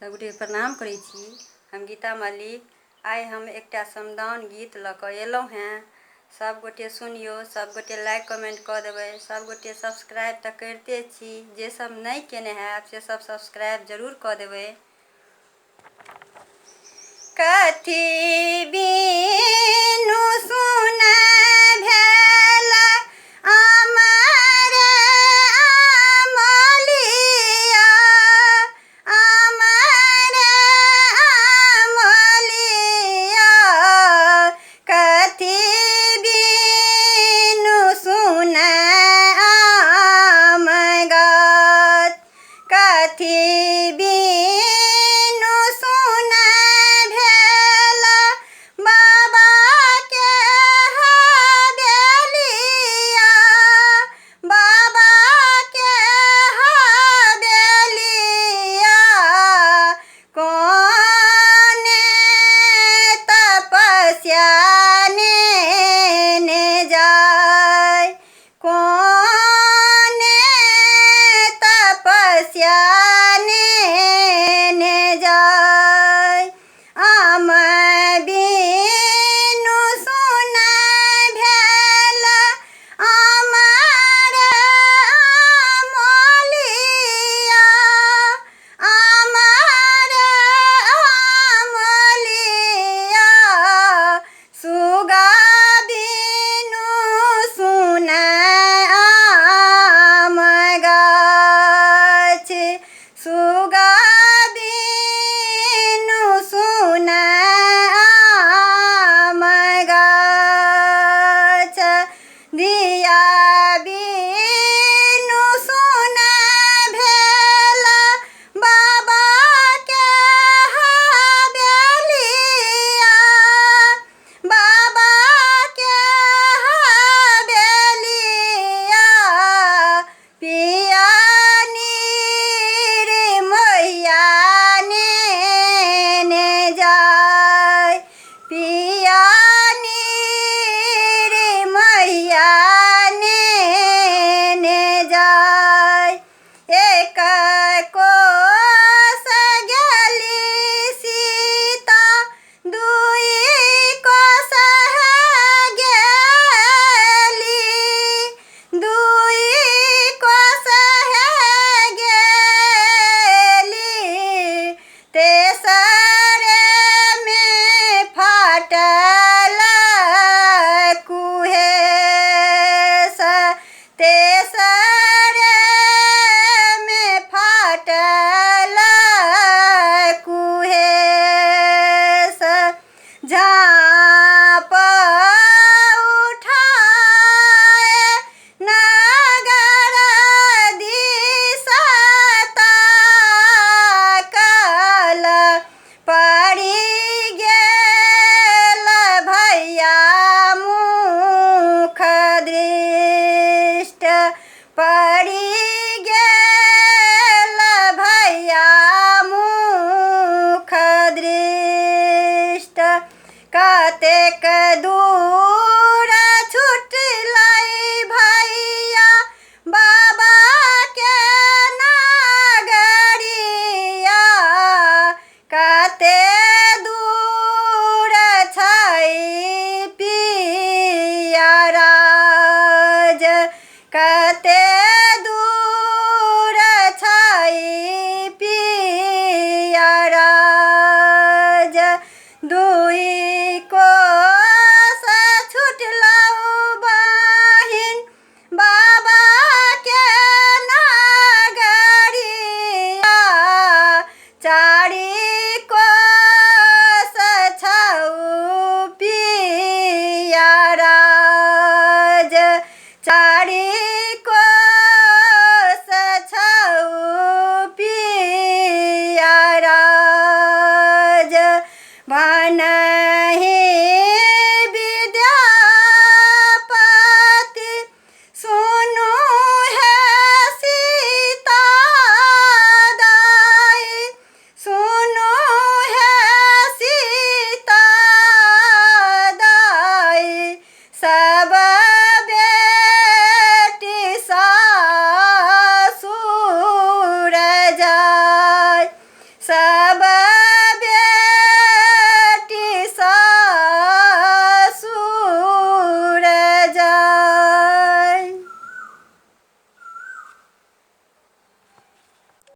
सबगोटे प्रणाम करै छी। हम गीता मलिक। आइ हम एकटा समदाउन गीत लऽ कऽ अयलहुँ हेँ। सबगोटे सुनियौ, सबगोटे लाइक कमेंट कऽ देबै, सबगोटे सब्सक्राइब तऽ करिते छी। जे सब नहि केने हैब से सब सब्सक्राइब जरूर कऽ देबै। कथी बीनू सुना भेल अमर अमलिया, अमर अमलिया। कथी बीनू सुना अमगत, कथी बीनू सुना भेल बाबा के हवेलिया, बाबा के हवेलिया। कोने तपस्या ने जाय, कोने तपस्या ने जाय। आम बीनू सुना भेल अमर अमलिया, अमर अमलिया। सुगा बीनू सुना आम गाछ, सुगा बीनू सुना आम गाछ। धिया बीनू सुना भेल बाबा के हवेलिया, बाबा के हवेलिया। पिया नीर मैया ने जाय, पिया नीर मैया ने जाय। एक कोस गेली सीता, दुई कोस गेली, दुई कोस गेली। तेसरे में फाटल कुहेस, तेसरे में फाटल कुहेस। झाँप उठाए नगर दिशा ताकल, पड़ि गेल भैया मुख दृष्ट, पड़ि गेल भैया मुख दृष्ट। कतेक दूर छुटलै भैया बाबा के नगरिया, कते दूर छै पिया राज, कते दूर छै पिया राज। दुई कोस छुटलौ बहिन बाबा के नगरिया, चारि कोस छौ पिया राज, चारि कोस छौ पिया राज। भनहि विद्यापति सुनु है सीता दाई, सुनु है सीता दाई। सब बेटी सासुर सब